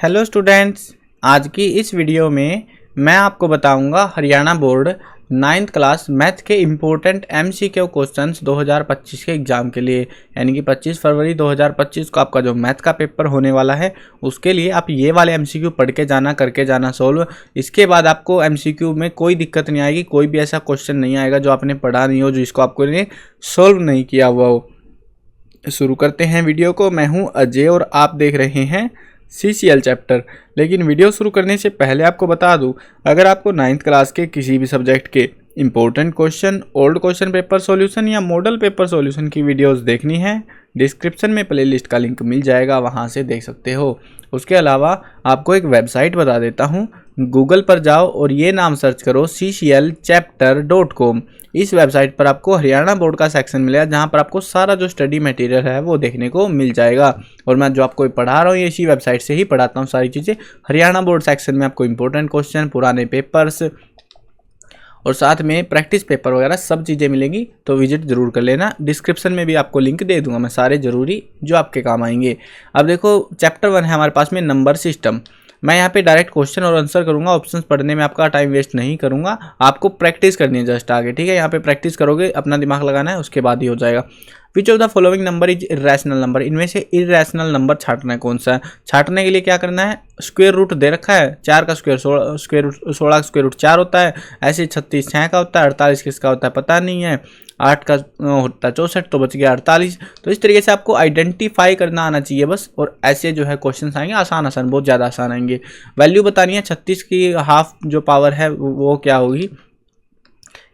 Hello students, आज की इस वीडियो में मैं आपको बताऊंगा Haryana board 9th class math के इम्पोर्टेंट एमसीक्यू क्वेश्चंस 2025 के एग्ज़ाम के लिए, यानी कि 25 फरवरी 2025 को आपका जो मैथ का पेपर होने वाला है उसके लिए आप ये वाले एमसीक्यू पढ़ के जाना, करके जाना सोल्व। इसके बाद आपको एमसीक्यू में कोई दिक्कत नहीं आएगी, कोई भी ऐसा क्वेश्चन नहीं आएगा जो आपने पढ़ा नहीं हो, जिसको आपको ने सोल्व नहीं किया हुआ हो। शुरू करते हैं वीडियो को। मैं हूँ अजय और आप देख रहे हैं CCL चैप्टर। लेकिन वीडियो शुरू करने से पहले आपको बता दूं, अगर आपको 9th क्लास के किसी भी सब्जेक्ट के important question, old question paper solution या मॉडल पेपर सॉल्यूशन की वीडियोस देखनी है, डिस्क्रिप्शन में प्लेलिस्ट का लिंक मिल जाएगा, वहां से देख सकते हो। उसके अलावा आपको एक वेबसाइट बता देता हूं, गूगल पर जाओ और ये नाम सर्च करो cclchapter.com। इस वेबसाइट पर आपको हरियाणा बोर्ड का सेक्शन मिलेगा, जहां पर आपको सारा जो स्टडी मटेरियल है वो देखने को मिल जाएगा। और मैं जो आपको पढ़ा रहा हूँ इसी वेबसाइट से ही पढ़ाता हूँ सारी चीज़ें। हरियाणा बोर्ड सेक्शन में आपको इंपॉर्टेंट क्वेश्चन, पुराने पेपर्स और साथ में प्रैक्टिस पेपर वगैरह सब चीज़ें मिलेंगी, तो विजिट जरूर कर लेना। डिस्क्रिप्शन में भी आपको लिंक दे दूंगा मैं, सारे जरूरी जो आपके काम आएंगे। अब देखो, चैप्टर 1 है हमारे पास में नंबर सिस्टम। मैं यहाँ पे डायरेक्ट क्वेश्चन और आंसर करूंगा, ऑप्शंस पढ़ने में आपका टाइम वेस्ट नहीं करूंगा, आपको प्रैक्टिस करनी है जस्ट आगे, ठीक है। यहाँ पे प्रैक्टिस करोगे, अपना दिमाग लगाना है, उसके बाद ही हो जाएगा। विच of the following number is irrational number, इनमें से इरेशनल नंबर छांटना है कौन सा है। छांटने के लिए क्या करना है, स्क्वायर रूट दे रखा है, 4 का स्क्वायर 16 स्क्वायर रूट 4 होता है, ऐसे 36 6 का होता है, 48 किसका होता है पता नहीं है, 8 का होता है 64, तो बच गया 48। तो इस तरीके से आपको आइडेंटिफाई करना आना चाहिए बस। और ऐसे जो है क्वेश्चन आएंगे आसान आसान, बहुत ज़्यादा आसान आएंगे। वैल्यू बतानी है, 36 की हाफ जो पावर है वो क्या होगी,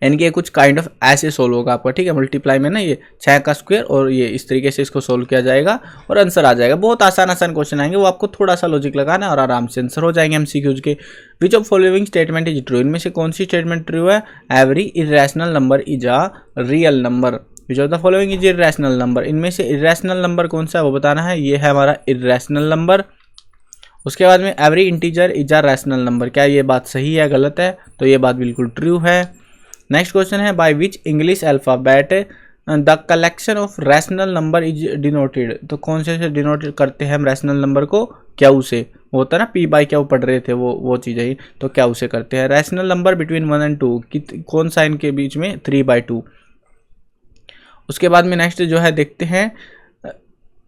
यानी कि ये कुछ काइंड ऑफ ऐसे सोल्व होगा आपका, ठीक है। मल्टीप्लाई में ना ये 6 का स्क्वायर और ये इस तरीके से इसको सोल्व किया जाएगा और आंसर आ जाएगा। बहुत आसान आसान क्वेश्चन आएंगे, वो आपको थोड़ा सा लॉजिक लगाना है और आराम से आंसर हो जाएंगे एमसीक्यूज के। विच of following statement is true, इनमें से कौन सी स्टेटमेंट ट्रू है। Every irrational number is a real number. Which of the following is irrational number, इनमें से इरेशनल नंबर कौन सा है वो बताना है। ये है हमारा इरेशनल नंबर। उसके बाद में every integer is a rational number, क्या ये बात सही है गलत है, तो ये बात बिल्कुल ट्रू है। नेक्स्ट क्वेश्चन है, by which English alphabet the collection of rational number is denoted, तो कौन से डिनोट करते हैं हम रैशनल नंबर को, क्यू से। वो होता है ना P बाई क्यू पढ़ रहे थे, वो चीज़ है, तो क्यू से करते हैं। रैशनल नंबर बिटवीन 1 and 2, कौन सा इनके बीच में, 3/2। उसके बाद में नेक्स्ट जो है देखते हैं,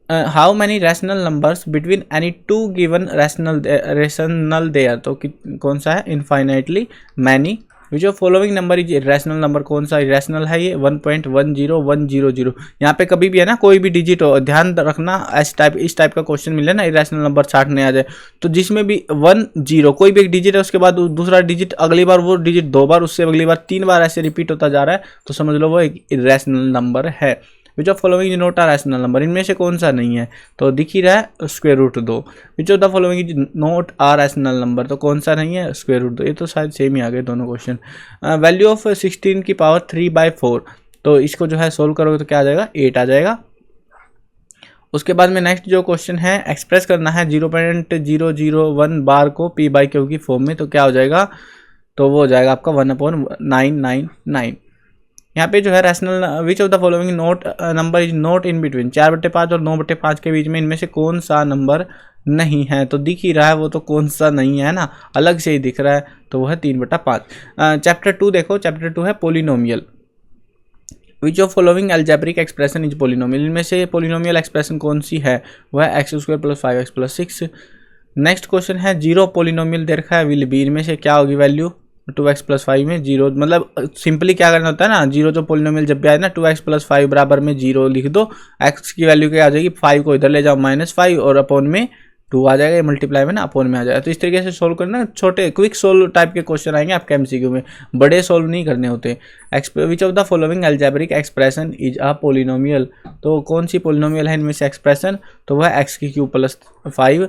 how many rational numbers between any two given rational there, तो कौन सा है, infinitely many. Which of following number is irrational number, कौन सा इरेशनल है ये, 1.10100। यहाँ पे कभी भी है ना, कोई भी डिजिट हो, ध्यान रखना इस टाइप का क्वेश्चन मिले ना, इरेशनल नंबर छांटने आ जाए, तो जिसमें भी 1 0 कोई भी एक डिजिट है, उसके बाद दूसरा डिजिट, अगली बार वो डिजिट 2 बार, उससे अगली बार 3 बार ऐसे रिपीट होता जा रहा है, तो समझ लो वो एक इरेशनल नंबर है। विच of following is not a rational number, इनमें से कौन सा नहीं है, तो दिख ही रहा है square root 2। Which of the following is not a rational number, तो कौन सा नहीं है, स्क्वायर रूट 2। ये तो शायद सेम ही आ गए दोनों क्वेश्चन। वैल्यू ऑफ 16 की पावर 3/4, तो इसको जो है सोल्व करोगे तो क्या आ जाएगा, 8 आ जाएगा। उसके बाद में नेक्स्ट जो क्वेश्चन है, एक्सप्रेस करना है 0.001 बार को P बाई क्यू की फॉर्म में, तो क्या हो जाएगा, तो वो हो जाएगा आपका 1/999। यहाँ पे जो है rational, which of the following note number is not in between 4/5 और 9/5 के बीच में, इनमें से कौन सा नंबर नहीं है, तो दिख ही रहा है वो, तो कौन सा नहीं है ना, अलग से ही दिख रहा है, तो वो है 3/5। चैप्टर 2 देखो, चैप्टर 2 है polynomial. Which of following algebraic expression is polynomial, इनमें से पोलिनोमियल एक्सप्रेशन कौन सी है, वह है x² + 5x + 6। नेक्स्ट क्वेश्चन है, 0 पोलिनोमियल दे रखा है, विल बी, इनमें से क्या होगी वैल्यू, 2x + 5 में 0, मतलब सिंपली क्या करना होता है ना, 0 जो पोलिनोमियल जब भी आए ना, 2x + 5 बराबर में 0 लिख दो, x की वैल्यू क्या आ जाएगी, 5 को इधर ले जाओ -5 और अपॉन में 2 आ जाएगा, मल्टीप्लाई में ना अपॉन में आ जाएगा। तो इस तरीके से सोल्व करना, छोटे क्विक सोल्व टाइप के क्वेश्चन आएंगे आपके एमसीक्यू में, बड़े सोल्व नहीं करने होते। विच of the following algebraic expression is a polynomial, तो कौन सी पोलिनोमियल है इनमें से एक्सप्रेशन, तो वह x³ + 5।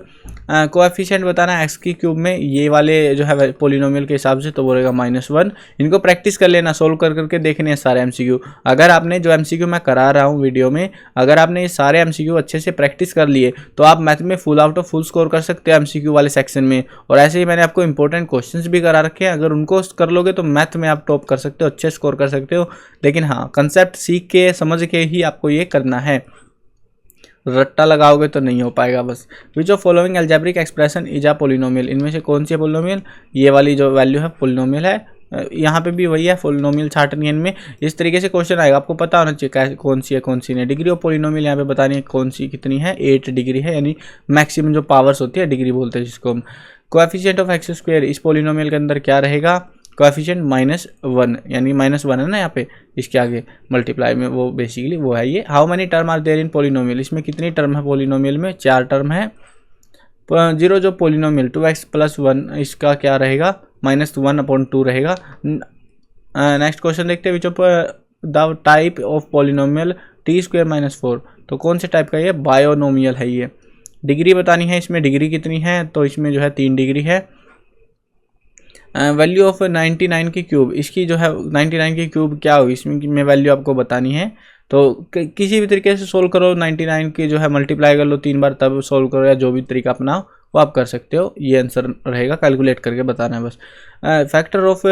कोएफिशिएंट बताना है x³ में, ये वाले जो है पोलिनोमियल के हिसाब से, तो बोलेगा -1। इनको प्रैक्टिस कर लेना, सोल्व कर करके देखने हैं सारे एमसीक्यू। अगर आपने जो एमसीक्यू मैं करा रहा हूँ वीडियो में, अगर आपने ये सारे एमसीक्यू अच्छे से प्रैक्टिस कर लिए, तो आप मैथ में full out of full score कर सकते हो एमसीक्यू वाले सेक्शन में। और ऐसे ही मैंने आपको इंपॉर्टेंट क्वेश्चंस भी करा रखे हैं, अगर उनको कर लोगे तो मैथ में आप टॉप कर सकते हो, अच्छे स्कोर कर सकते हो। लेकिन हाँ, कंसेप्ट सीख के समझ के ही आपको ये करना है। रट्टा लगाओगे तो नहीं हो पाएगा बस। विच of following algebraic expression is a polynomial, इनमें से कौन सी पोलिनोमियल, ये वाली जो वैल्यू है पोलिनोमियल है। यहाँ पे भी वही है, पोलिनोमियल छाटनी है इनमें। इस तरीके से क्वेश्चन आएगा, आपको पता होना चाहिए कौन सी है कौन सी नहीं। डिग्री ऑफ पोलिनोमियल यहाँ पे बतानी है कौन सी कितनी है, 8 डिग्री है, यानी मैक्सिमम जो पावर्स होती है डिग्री बोलते हैं जिसको हम। कोएफिशिएंट ऑफ एक्स स्क्वायर, इस पोलिनोमियल के अंदर क्या रहेगा, कोएफिशिएंट -1, यानी -1 है ना यहाँ पे, इसके आगे मल्टीप्लाई में वो बेसिकली वो है ये। How many term are there in polynomial, इसमें कितनी टर्म है पोलिनोमियल में, 4 टर्म है। 0 जो पोलिनोमियल 2x + 1, इसका क्या रहेगा, -1/2 रहेगा। नेक्स्ट क्वेश्चन देखते हैं, विच of the type of polynomial t² - 4, तो कौन से टाइप का ये, बायोनोमियल है ये। डिग्री बतानी है, इसमें डिग्री कितनी है, तो इसमें जो है 3 डिग्री है। वैल्यू ऑफ 99 की क्यूब, इसकी जो है 99 की क्यूब क्या होगी, इसमें वैल्यू आपको बतानी है। तो किसी भी तरीके से सोल्व करो, 99 की जो है मल्टीप्लाई कर लो 3 बार तब सोल्व करो, या जो भी तरीका अपनाओ वो आप कर सकते हो। ये आंसर रहेगा, कैलकुलेट करके बताना है बस। फैक्टर ऑफ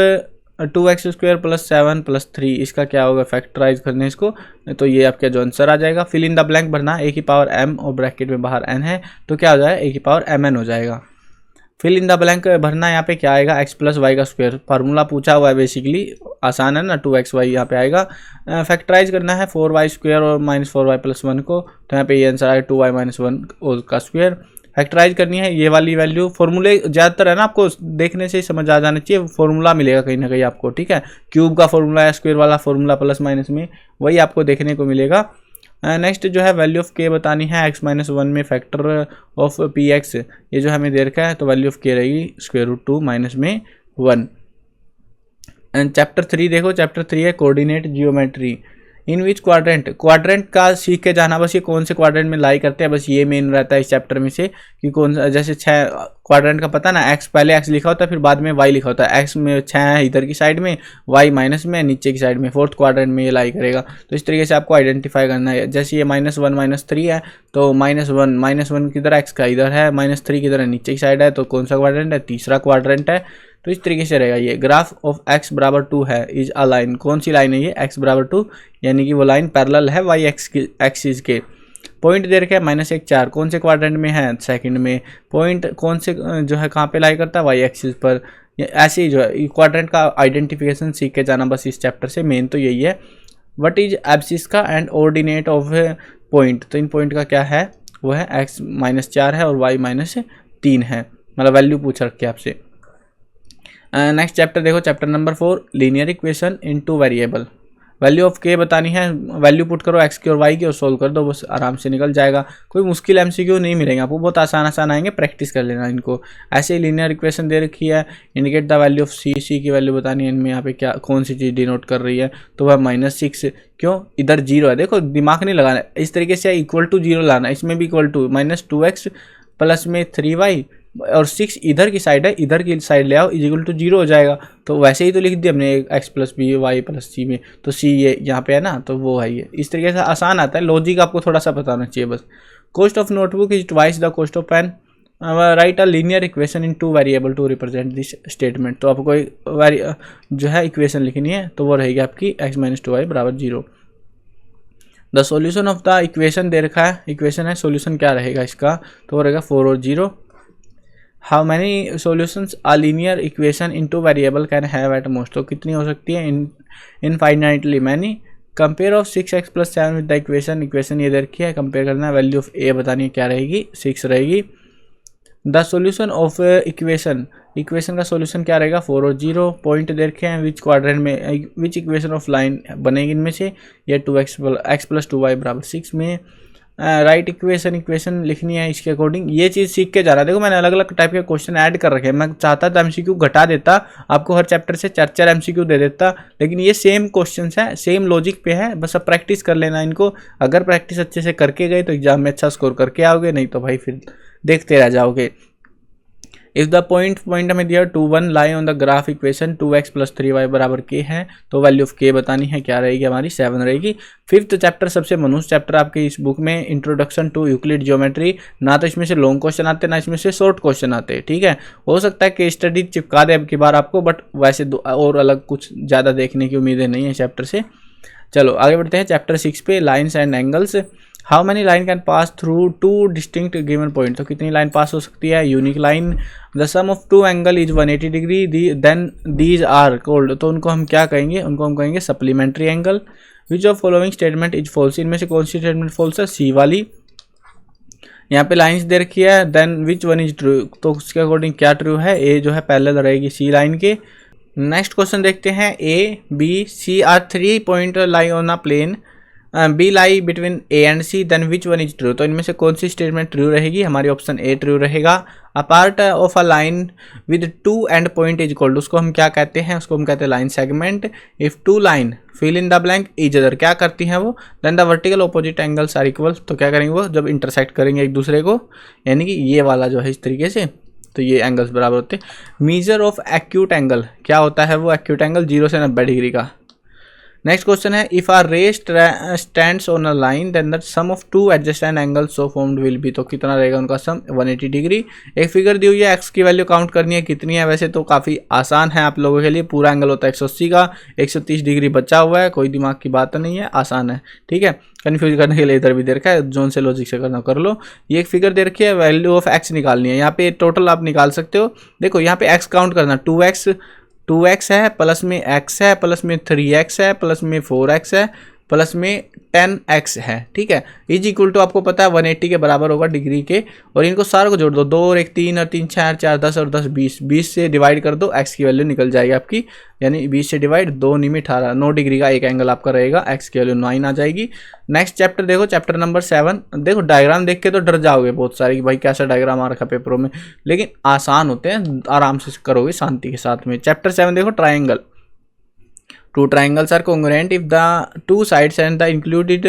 2x² + 7 + 3, इसका क्या होगा, फैक्टराइज करने इसको, तो ये आपका जो आंसर आ जाएगा। फिल इन द ब्लैंक भरना, a⁴m और ब्रैकेट में बाहर n है, तो क्या हो जाएगा, a⁴mn हो जाएगा। फिल इन द ब्लैंक भरना, यहाँ पे क्या आएगा, x + y का स्क्वायर, फार्मूला पूछा हुआ है बेसिकली, आसान है ना, 2xy यहाँ पे आएगा। फैक्टराइज करना है 4y² और -4y + 1 को, तो यहाँ पे ये आंसर आएगा 2y - 1 का स्क्वायर। फैक्टराइज करनी है ये वाली वैल्यू, फॉर्मूले ज़्यादातर है ना, आपको देखने से ही समझ आ जाना चाहिए, फॉर्मूला मिलेगा कहीं ना कहीं आपको, ठीक है। क्यूब का फॉर्मूला है, स्क्वायर वाला फॉर्मूला प्लस माइनस में, वही आपको देखने को मिलेगा। नेक्स्ट जो है वैल्यू ऑफ k बतानी है, x - 1 में फैक्टर ऑफ px, ये जो हमें दे रखा है, तो वैल्यू ऑफ k रहेगी √2 -1। एंड चैप्टर 3 देखो, चैप्टर 3 है कोऑर्डिनेट जियोमेट्री। इन विच क्वाड्रेंट, क्वाड्रेंट का सीख के जाना, बस ये कौन से क्वाड्रेंट में लाई करते हैं, बस ये मेन रहता है इस चैप्टर में से कि कौन सा, जैसे 6 क्वाड्रेंट का पता ना, x पहले x लिखा होता है फिर बाद में y लिखा होता है, x में 6 है इधर की साइड में, y माइनस में नीचे की साइड में, 4th क्वाड्रेंट में ये लाई करेगा। तो इस तरीके से आपको आइडेंटिफाई करना है। जैसे ये -1 -3 है, तो -1 किधर x का इधर है, -3 किधर है नीचे की साइड है, तो कौन सा क्वाड्रेंट है, तीसरा क्वाड्रेंट है। तो इस तरीके से रहेगा ये। ग्राफ ऑफ x = 2 है, इज अ लाइन, कौन सी लाइन है ये, x = 2, यानी कि वो लाइन पैरेलल है y एक्सिस के। पॉइंट दे रखे है -1 4, कौन से क्वाड्रेंट में है, सेकंड में। पॉइंट कौन से जो है कहाँ पे लाई करता है, y एक्सिस पर। ऐसे ही जो है क्वाड्रेंट का आइडेंटिफिकेशन सीख के जाना बस इस चैप्टर से, मेन तो यही है। व्हाट इज एब्सिस का एंड ऑर्डिनेट ऑफ पॉइंट, तो इन पॉइंट का क्या है, वो है x - 4 है और y - 3 है, मतलब वैल्यू पूछ रखी है आपसे। नेक्स्ट चैप्टर देखो, chapter number 4, linear equation in 2 variable. Value of k बतानी है, वैल्यू पुट करो x की और y की और सोल्व कर दो, बस आराम से निकल जाएगा। कोई मुश्किल MCQ नहीं मिलेंगे आपको, बहुत आसान आएंगे, प्रैक्टिस कर लेना इनको। ऐसे ही लीनियर इक्वेशन दे रखी है, indicate the value of c की वैल्यू बतानी है, इनमें यहाँ पे क्या कौन सी चीज़ डिनोट कर रही है, तो वह -6, क्यों, इधर 0 है, देखो दिमाग नहीं लगाना, इस तरीके से =0 लाना, इसमें भी -2x + 3y और 6 इधर की साइड है, इधर की साइड ले आओ, =0 हो जाएगा। तो वैसे ही तो लिख दिया हमने x + b y + c में, तो c ये यहाँ पे है ना, तो वो है ये। इस तरीके से आसान आता है, लॉजिक आपको थोड़ा सा पता होना चाहिए बस। Cost of notebook is twice the cost of pen. Write a linear equation in 2 variable to represent this statement. तो आपको कोई जो है इक्वेशन लिखनी है, तो वो रहेगी आपकी x - 2y = 0। The solution of the equation दे रखा है, इक्वेशन है, सॉल्यूशन क्या रहेगा इसका, तो वो रहेगा 4 और 0। How many solutions a linear equation in 2 variable can have at most, तो कितनी हो सकती है, infinitely many. Compare of 6x + 7 with the equation ये दे रखी है, कंपेयर करना है, वैल्यू ऑफ a बतानी है क्या रहेगी, 6 रहेगी। द सॉल्यूशन ऑफ इक्वेशन का सॉल्यूशन क्या रहेगा, 4 और 0। पॉइंट दे रखे हैं, विच क्वाड्रेंट में, विच इक्वेशन ऑफ लाइन बनेगी इनमें से, ये 2x + 2y = 6 में। राइट इक्वेशन लिखनी है इसके अकॉर्डिंग, ये चीज़ सीख के जा रहा है। देखो मैंने अलग अलग टाइप के क्वेश्चन ऐड कर रखे हैं, मैं चाहता था MCQ घटा देता, आपको हर चैप्टर से 4 MCQ दे देता, लेकिन ये सेम क्वेश्चंस है, सेम लॉजिक पे है, बस अब प्रैक्टिस कर लेना इनको। अगर प्रैक्टिस अच्छे से करके गए तो एग्जाम में अच्छा स्कोर करके आओगे, नहीं तो भाई फिर देखते रह जाओगे। इफ द पॉइंट हमें दिया 2 1 lie on the graph equation 2x + 3y = k है, तो वैल्यू ऑफ k बतानी है, क्या रहेगी हमारी, 7 रहेगी। 5th चैप्टर सबसे मनुष्य चैप्टर आपके इस बुक में, इंट्रोडक्शन टू यूक्लिड ज्योमेट्री। ना तो इसमें से लॉन्ग क्वेश्चन आते, ना इसमें से शॉर्ट क्वेश्चन आते, ठीक है। हो सकता है कि स्टडी चिपका दे अब की बार आपको, बट वैसे और अलग कुछ ज़्यादा देखने की उम्मीदें नहीं है चैप्टर से। चलो आगे बढ़ते हैं चैप्टर 6 पे, lines and angles. How many line can pass through two distinct given point, तो कितनी लाइन पास हो सकती है, unique line. The sum of two angle is 180 degree, then these are called, तो उनको हम क्या कहेंगे, उनको हम कहेंगे supplementary angle. Which of following statement is false, इनमें से कौन सी स्टेटमेंट फॉल्स है, सी वाली। यहाँ पे लाइंस दे रखी है, then which one is true, तो उसके अकॉर्डिंग क्या ट्रू है, ए जो है पैरेलल रहेगी सी लाइन के। नेक्स्ट क्वेश्चन देखते हैं, A B C are 3 point lie on a plane, B lie between A and C, then which one is true, तो इनमें से कौन सी स्टेटमेंट ट्रू रहेगी, हमारी ऑप्शन ए ट्रू रहेगा। A part of a line with two end point is called, उसको हम क्या कहते हैं, उसको हम कहते हैं line segment. If two line fill in the blank each other, क्या करती हैं वो, then the vertical opposite angles are equal, तो क्या करेंगे वो, जब इंटरसेक्ट करेंगे एक दूसरे को, यानी कि ये वाला जो है इस तरीके से, तो ये एंगल्स बराबर होते हैं। मीजर ऑफ एक्यूट एंगल, क्या होता है वो एक्यूट एंगल, 0 से 90 डिग्री का। नेक्स्ट क्वेश्चन है, if are ray stands on a line then the sum of two adjacent angles so formed will be, तो कितना रहेगा उनका सम, 180 डिग्री। एक फिगर दी हुई है, एक्स की वैल्यू काउंट करनी है कितनी है, वैसे तो काफ़ी आसान है आप लोगों के लिए, पूरा एंगल होता है 180 का, 130 डिग्री बचा हुआ है, कोई दिमाग की बात नहीं है, आसान है, ठीक है। कन्फ्यूज करने के लिए इधर भी दे रखा है, जोन से लॉजिक से करना कर लो। ये एक फिगर दे रखी है, वैल्यू ऑफ एक्स निकालनी है, यहाँ पे टोटल आप निकाल सकते हो। देखो यहाँ पे एक्स काउंट करना, 2x है, प्लस में x है, प्लस में 3x है, प्लस में 4x है, प्लस में 10x है, ठीक है। इज इक्वल टू आपको पता है 180 के बराबर होगा डिग्री के, और इनको सारे को जोड़ दो, 2 और 1 3 और 3 4 4 10 और 10 20, 20 से डिवाइड कर दो, x की वैल्यू निकल जाएगी आपकी, यानी 20 से डिवाइड 2 निमी 18, 9 डिग्री का एक एंगल आपका रहेगा, x की वैल्यू 9 आ जाएगी। नेक्स्ट चैप्टर देखो, चैप्टर नंबर 7, देखो डायग्राम देख के तो डर जाओगे बहुत सारे कि भाई कैसा डायग्राम आ रखा पेपरों में, लेकिन आसान होते हैं, आराम से करोगे शांति के साथ में। चैप्टर 7 देखो, triangle. Two triangles are congruent if the two sides and the included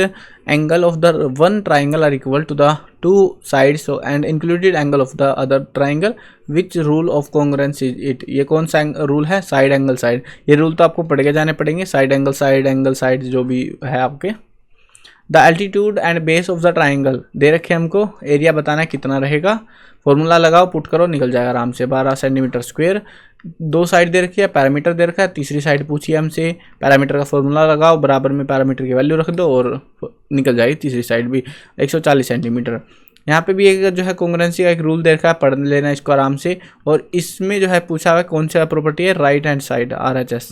angle of the one triangle are equal to the two sides and included angle of the other triangle. Which rule of congruence is it? ये कौन सा rule है, side angle side, ये rule तो आपको पढ़ के जाने पड़ेंगे, साइड एंगल साइड जो भी है आपके। The altitude and base of the triangle दे रखे हमको, एरिया बताना है कितना रहेगा, फॉर्मूला लगाओ, पुट करो, निकल जाएगा आराम से, 12 सेंटीमीटर स्क्वायर। 2 साइड दे रखी है, पैरामीटर दे रखा है, तीसरी साइड पूछी है हमसे, पैरामीटर का फॉर्मूला लगाओ, बराबर में पैरामीटर की वैल्यू रख दो और निकल जाएगी तीसरी साइड भी, 140 सेंटीमीटर। यहाँ पे भी एक जो है कॉन्ग्रुएंसी का एक रूल दे रखा है, पढ़ लेना इसको आराम से। और इसमें जो है पूछा हुआ है कौन सा प्रॉपर्टी है, राइट हैंड साइड, RHS।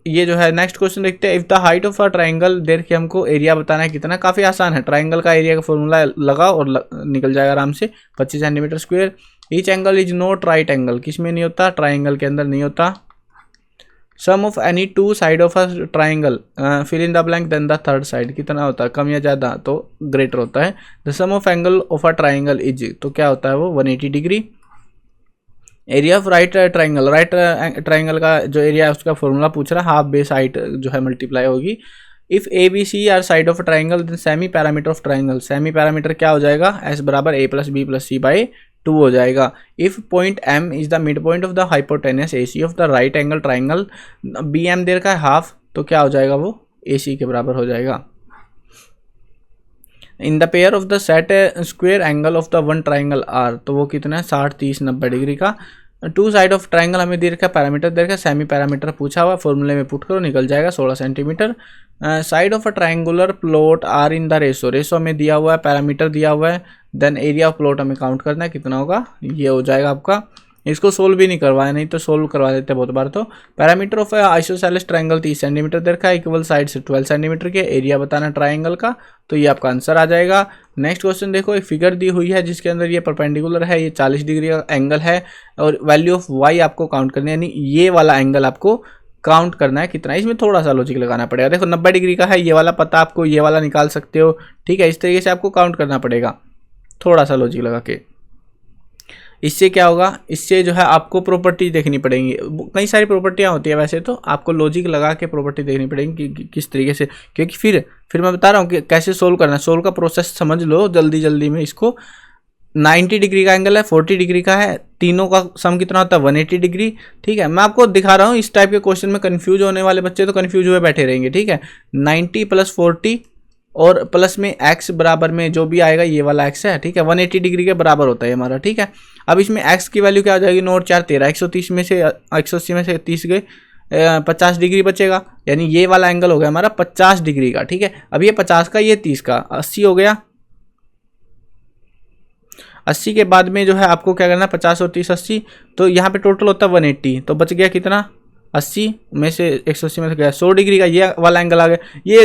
ये जो है नेक्स्ट क्वेश्चन देखते हैं, if the height of a triangle देर के हमको एरिया बताना है कितना, काफ़ी आसान है, ट्राइंगल का एरिया का फॉर्मूला लगाओ और निकल जाएगा आराम से, 25 centimetre square. Each angle is not right angle, किस में नहीं होता, ट्राइंगल के अंदर नहीं होता। Sum of any two side of a triangle fill in the blank then the third side, कितना होता है, कम या ज़्यादा, तो ग्रेटर होता है। The sum of angle of a triangle is, तो क्या होता है वो, 180 degree. Area of right triangle, right triangle का जो एरिया है उसका फॉर्मूला पूछ रहा है, हाफ बेस हाइट जो है मल्टीप्लाई होगी। If A B C are side of triangle then semi parameter of triangle, semi parameter क्या हो जाएगा, एस बराबर A plus B plus C by 2 हो जाएगा। If point M is the mid point of the hypotenuse A C of the right angle triangle, B M देर का half, तो क्या हो जाएगा वो, ए सी के बराबर हो जाएगा। In the pair of the set square angle of the one triangle are, तो वो कितना है, 60 30 90 डिग्री का। टू साइड ऑफ ट्राइंगल हमें दे रखा है, पैरामीटर दे रखा है, सेमी पैरामीटर पूछा हुआ, फॉर्मूले में पुट करो, निकल जाएगा 16 centimetre. Side of a triangular plot are in the ratio, ratio में दिया हुआ है, पैरामीटर दिया हुआ है, देन एरिया ऑफ प्लॉट हमें काउंट करना है कितना होगा, ये हो जाएगा आपका। इसको सोल्व भी नहीं करवाया, नहीं तो सोल्व करवा देते बहुत बार। तो parameter of isosceles triangle 30 centimetre दे रखा है, इक्वल साइड से 12 सेंटीमीटर के, एरिया बताना ट्राइंगल का, तो ये आपका आंसर आ जाएगा। नेक्स्ट क्वेश्चन देखो, एक फिगर दी हुई है जिसके अंदर ये परपेंडिकुलर है, ये 40 डिग्री का एंगल है, और वैल्यू ऑफ वाई आपको काउंट करनी है, यानी ये वाला एंगल आपको काउंट करना है कितना, इसमें थोड़ा सा लॉजिक लगाना पड़ेगा। देखो 90 डिग्री का है, ये वाला पता आपको, ये वाला निकाल सकते हो, ठीक है, इस तरीके से आपको काउंट करना पड़ेगा, थोड़ा सा लॉजिक लगा के। इससे क्या होगा, इससे जो है आपको प्रॉपर्टी देखनी पड़ेंगी, कई सारी प्रॉपर्टियां होती है, वैसे तो आपको लॉजिक लगा के प्रॉपर्टी देखनी पड़ेगी कि किस तरीके से, क्योंकि फिर मैं बता रहा हूँ कि कैसे सोल्व करना है, सोल्व का प्रोसेस समझ लो जल्दी में। इसको 90 डिग्री का एंगल है, 40 डिग्री का है, तीनों का सम कितना होता है, 180 डिग्री, ठीक है। मैं आपको दिखा रहा हूँ, इस टाइप के क्वेश्चन में कन्फ्यूज होने वाले बच्चे तो कन्फ्यूज हुए बैठे रहेंगे, ठीक है। 90 + 40 और प्लस में x बराबर में जो भी आएगा ये वाला x है, ठीक है, 180 डिग्री के बराबर होता है हमारा, ठीक है। अब इसमें x की वैल्यू क्या आ जाएगी, 9 और 4 13, 130 में से 180 में से 30 गए, 50 डिग्री बचेगा, यानी ये वाला एंगल हो गया हमारा 50 डिग्री का। ठीक है, अब ये 50 का, ये 30 का, 80 हो गया। 80 के बाद में जो है आपको क्या करना है, 50 और 30 80, तो यहाँ पे टोटल होता है 180, तो बच गया कितना, 80 में से 180 में से गया 100 डिग्री का ये वाला एंगल आ गया। ये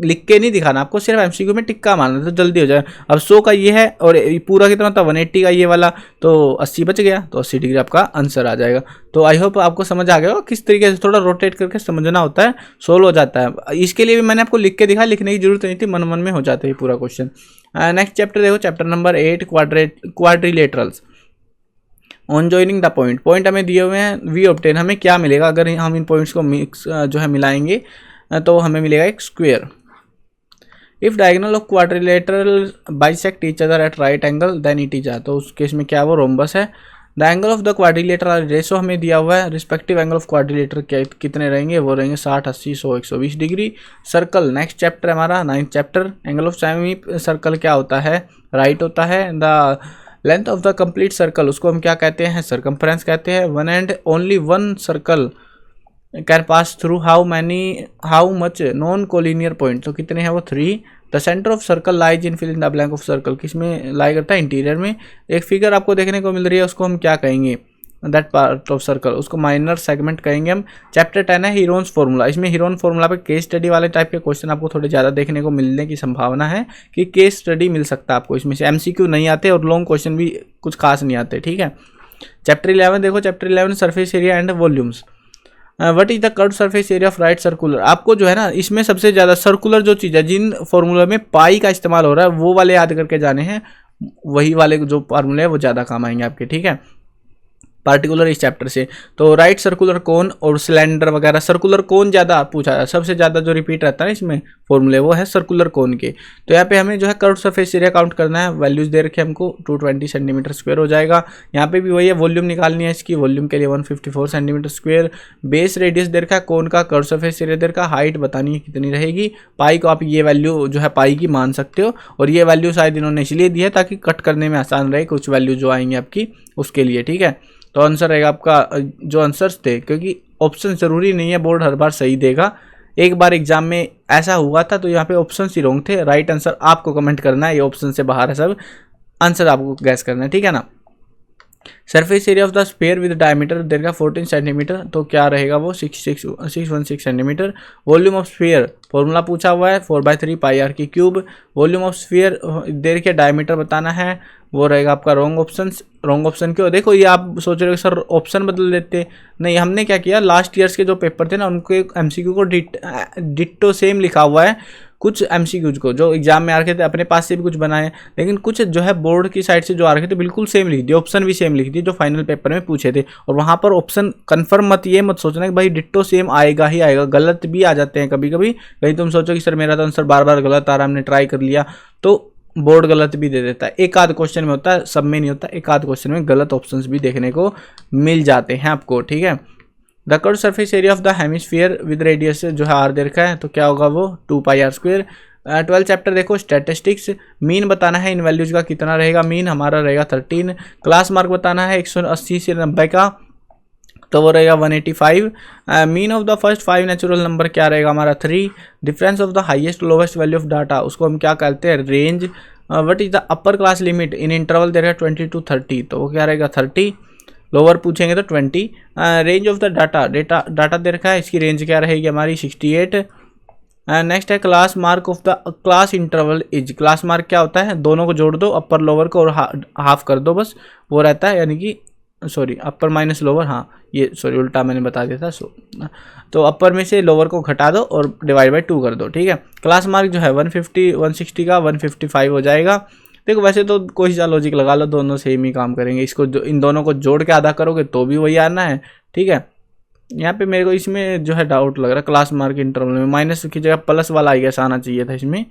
लिख के नहीं दिखाना आपको, सिर्फ एमसीक्यू में टिक्का मारना तो जल्दी हो जाएगा। अब 100 का ये है और पूरा कितना था 180 का ये वाला, तो 80 बच गया, तो 80 डिग्री आपका आंसर आ जाएगा। तो आई होप आपको समझ आ गया किस तरीके से थोड़ा रोटेट करके समझना होता है, सोल्व हो जाता है। इसके लिए भी मैंने आपको लिख के दिखाया, लिखने की जरूरत नहीं थी, मन मन में हो जाता है पूरा क्वेश्चन। नेक्स्ट चैप्टर देखो, chapter number 8 quadrilaterals. On joining the point हमें दिए हुए हैं, वी ऑब्टेन, हमें क्या मिलेगा अगर हम इन पॉइंट्स को मिक्स जो है मिलाएंगे, तो हमें मिलेगा एक square. If diagonal of quadrilateral bisect each other at right angle then it is, तो उस केस में क्या वो रोम्बस है। The angle of the quadrilateral ratio हमें दिया हुआ है, रिस्पेक्टिव एंगल ऑफ क्वाड्रिलेटर कितने रहेंगे, वो रहेंगे 60 80 100 120 डिग्री। सर्कल नेक्स्ट चैप्टर हमारा 9th chapter, angle of semi circle क्या होता है, राइट होता है। The length of the complete circle, उसको हम क्या कहते हैं, सरकमफ्रेंस कहते हैं। One and only one circle can pass through how much non collinear point, तो कितने हैं वो 3। The centre of circle lies in fill in the blank of circle, किस में लाई करता है, इंटीरियर में। एक फिगर आपको देखने को मिल रही है, उसको हम क्या कहेंगे, दैट पार्ट ऑफ सर्कल, उसको माइनर सेगमेंट कहेंगे हम। चैप्टर 10 है हीरोन्स फॉर्मूला, इसमें हीरोन फॉर्मूला पे केस स्टडी वाले टाइप के क्वेश्चन आपको थोड़े ज़्यादा देखने को मिलने की संभावना है कि केस स्टडी मिल सकता है आपको इसमें से। एमसीक्यू नहीं आते और लॉन्ग क्वेश्चन भी कुछ खास नहीं आते। ठीक है, चैप्टर 11 देखो, chapter 11 surface area and volumes. What is the curve surface area of right circular, आपको जो है ना इसमें सबसे ज़्यादा सर्कुलर जो चीज़ है, जिन फॉर्मूला में पाई का इस्तेमाल हो रहा है वो वाले याद करके जाने हैं, वही वाले जो फार्मूले हैं वो ज़्यादा काम आएंगे आपके। ठीक है, पार्टिकुलर इस चैप्टर से। तो राइट सर्कुलर कोन और सिलेंडर वगैरह, सर्कुलर कोन ज़्यादा पूछा है, सबसे ज़्यादा जो रिपीट रहता है इसमें फॉर्मूले वो है सर्कुलर कोन के। तो यहाँ पे हमें जो है कर्व सरफेस एरिया काउंट करना है, वैल्यूज दे रखे हमको 220 सेंटीमीटर स्क्वायर हो जाएगा। यहाँ पे भी वही है, वॉल्यूम निकालनी है इसकी, वॉल्यूम के लिए 154 सेंटीमीटर स्क्वायर। बेस रेडियस दे रखा है कोन का, कर्व सरफेस एरिया दे रखा, हाइट बतानी है कितनी रहेगी। पाई को आप ये वैल्यू जो है पाई की मान सकते हो, और ये वैल्यू शायद इन्होंने इसलिए दी है ताकि कट करने में आसान रहे, कुछ वैल्यू जो आएंगे आपकी उसके लिए। ठीक है, तो आंसर रहेगा आपका जो आंसर्स थे, क्योंकि ऑप्शन जरूरी नहीं है बोर्ड हर बार सही देगा। एक बार एग्जाम में ऐसा हुआ था तो यहाँ पे ऑप्शन ही रॉन्ग थे, राइट आंसर आपको कमेंट करना है, ये ऑप्शन से बाहर है सब, आंसर आपको गैस करना है। ठीक है ना। Surface area of the sphere with diameter देगा 14 सेंटीमीटर, तो क्या रहेगा वो 616 centimetre. Volume of sphere formula पूछा हुआ है 4/3 पाई आर की क्यूब। वॉल्यूम ऑफ स्फीयर दे रखिए, डायमीटर बताना है, वो रहेगा आपका रॉन्ग ऑप्शन। रॉन्ग ऑप्शन क्यों, देखो ये आप सोच रहे हो सर ऑप्शन बदल देते, नहीं हमने क्या किया, लास्ट ईयर्स के जो पेपर थे ना उनके एमसीक्यू को डिट्टो सेम लिखा हुआ है। कुछ एमसीक्यूज को जो एग्जाम में आ रखे थे अपने पास से भी कुछ बनाए, लेकिन कुछ जो है बोर्ड की साइड से जो आ रखे थे बिल्कुल सेम लिख दिए, ऑप्शन भी सेम लिख दिए जो फाइनल पेपर में पूछे थे। और वहाँ पर ऑप्शन कंफर्म मत ये मत सोचना कि भाई डिट्टो सेम आएगा ही आएगा, गलत भी आ जाते हैं कभी कभी। कहीं तुम सोचो कि सर मेरा तो आंसर बार बार गलत आ रहा है, हमने ट्राई कर लिया, तो बोर्ड गलत भी दे देता है। एक आध क्वेश्चन में होता है, सब में नहीं होता, एक आध क्वेश्चन में गलत ऑप्शंस भी देखने को मिल जाते हैं आपको। ठीक है, the curve surface area of the hemisphere with radius जो है आर दे रखा है, तो क्या होगा वो 2 पाई आर स्क्वायर। 12 चैप्टर देखो स्टैटिस्टिक्स, मीन बताना है इन वैल्यूज का कितना रहेगा, मीन हमारा रहेगा 13। क्लास मार्क बताना है 180 से 90 का, तो वो रहेगा 185। Mean of the first 5 natural number क्या रहेगा हमारा 3। Difference of the highest lowest value of data, उसको हम क्या कहते हैं, range. What is the upper class limit in interval दे रहा है 20 to 30, तो वो क्या रहेगा 30। लोअर पूछेंगे तो 20। रेंज ऑफ द डाटा दे रखा है, इसकी रेंज क्या रहेगी हमारी 68। नेक्स्ट है class mark of the class interval is, class mark क्या होता है, दोनों को जोड़ दो, अपर लोअर को और हाफ कर दो, बस वो रहता है, यानी कि सॉरी अपर माइनस लोअर, हाँ ये सॉरी उल्टा मैंने बता दिया था। तो अपर में से लोअर को घटा दो और डिवाइड बाई 2 कर दो। ठीक है, क्लास मार्क जो है 150 160 का 155 हो जाएगा। देखो वैसे तो कोई सा लॉजिक लगा लो, दोनों सेम ही काम करेंगे, इसको इन दोनों को जोड़ के आधा करोगे तो भी वही आना है। ठीक है, यहाँ पे मेरे को इसमें जो है डाउट लग रहा है, क्लास मार्क इंटरवल में माइनस की जगह प्लस वाला आई आना चाहिए था इसमें,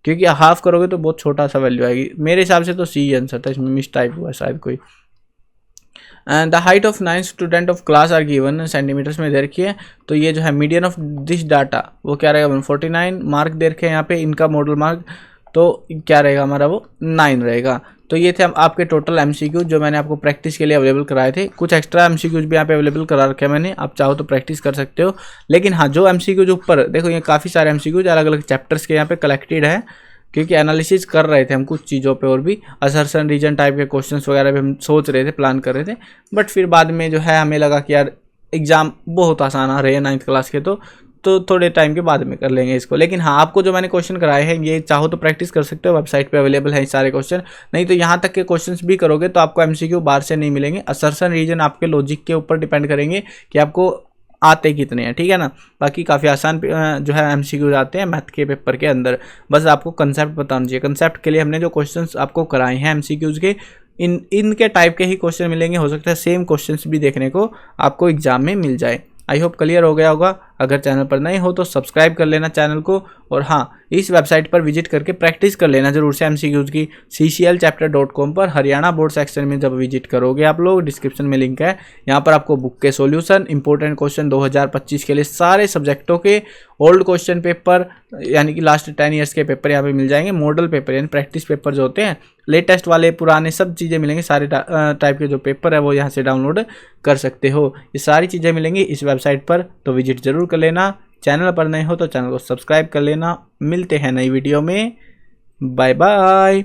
क्योंकि हाफ करोगे तो बहुत छोटा सा वैल्यू आएगी। मेरे हिसाब से तो सी आंसर था, इसमें मिस टाइप हुआ शायद कोई। The height of 9 student of class are given centimetres में दे रखी है, तो ये जो है मीडियन ऑफ दिस डाटा वो क्या रहेगा 149। मार्क दे रखे हैं यहाँ पे इनका मॉडल मार्क, तो क्या रहेगा हमारा वो 9 रहेगा। तो ये थे आपके टोटल एमसीक्यू जो मैंने आपको प्रैक्टिस के लिए अवेलेबल कराए थे। कुछ एक्स्ट्रा एमसीक्यूज भी यहाँ पे अवेलेबल करा रखे हैं मैंने, आप चाहो तो प्रैक्टिस कर सकते हो। लेकिन हाँ, जो एमसीक्यू जो ऊपर देखो, ये काफ़ी सारे एमसीक्यूज अलग अलग चैप्टर्स के यहाँ पे कलेक्टेड है, क्योंकि एनालिसिस कर रहे थे हम कुछ चीज़ों पे, और भी असर्शन रीजन टाइप के क्वेश्चंस वगैरह भी हम सोच रहे थे, प्लान कर रहे थे। बट फिर बाद में जो है हमें लगा कि यार एग्ज़ाम बहुत आसान आ रहे हैं 9th क्लास के, तो थोड़े टाइम के बाद में कर लेंगे इसको। लेकिन हाँ, आपको जो मैंने क्वेश्चन कराए हैं ये चाहो तो प्रैक्टिस कर सकते हो, वेबसाइट पे अवेलेबल है सारे क्वेश्चन। नहीं तो यहाँ तक के क्वेश्चंस भी करोगे तो आपको एमसीक्यू बाहर से नहीं मिलेंगे। असर्शन रीजन आपके लॉजिक के ऊपर डिपेंड करेंगे कि आपको आते कितने हैं, ठीक है ना। बाकी काफ़ी आसान जो है एमसीक्यूज आते हैं मैथ के पेपर के अंदर, बस आपको कंसेप्ट पता होना चाहिए। कंसेप्ट के लिए हमने जो क्वेश्चंस आपको कराए हैं एमसीक्यूज के, इनके टाइप के ही क्वेश्चन मिलेंगे। हो सकता है सेम क्वेश्चंस भी देखने को आपको एग्जाम में मिल जाए। आई होप क्लियर हो गया होगा। अगर चैनल पर नए हो तो सब्सक्राइब कर लेना चैनल को, और हाँ, इस वेबसाइट पर विजिट करके प्रैक्टिस कर लेना जरूर से एमसीक्यूज की। cclchapter.com पर हरियाणा बोर्ड सेक्शन में जब विजिट करोगे आप लोग, डिस्क्रिप्शन में लिंक है, यहाँ पर आपको बुक के सॉल्यूशन, इंपॉर्टेंट क्वेश्चन 2025 के लिए सारे सब्जेक्टों के ओल्ड क्वेश्चन पेपर, यानी कि लास्ट 10 ईयर्स के पेपर यहाँ पे मिल जाएंगे। मॉडल पेपर यानी प्रैक्टिस पेपर जो होते हैं, लेटेस्ट वाले पुराने सब चीज़ें मिलेंगे। सारे टाइप के जो पेपर है वो यहाँ से डाउनलोड कर सकते हो। ये सारी चीज़ें मिलेंगी इस वेबसाइट पर, तो विजिट जरूर कर लेना। चैनल पर नए हो तो चैनल को सब्सक्राइब कर लेना। मिलते हैं नई वीडियो में, बाय बाय।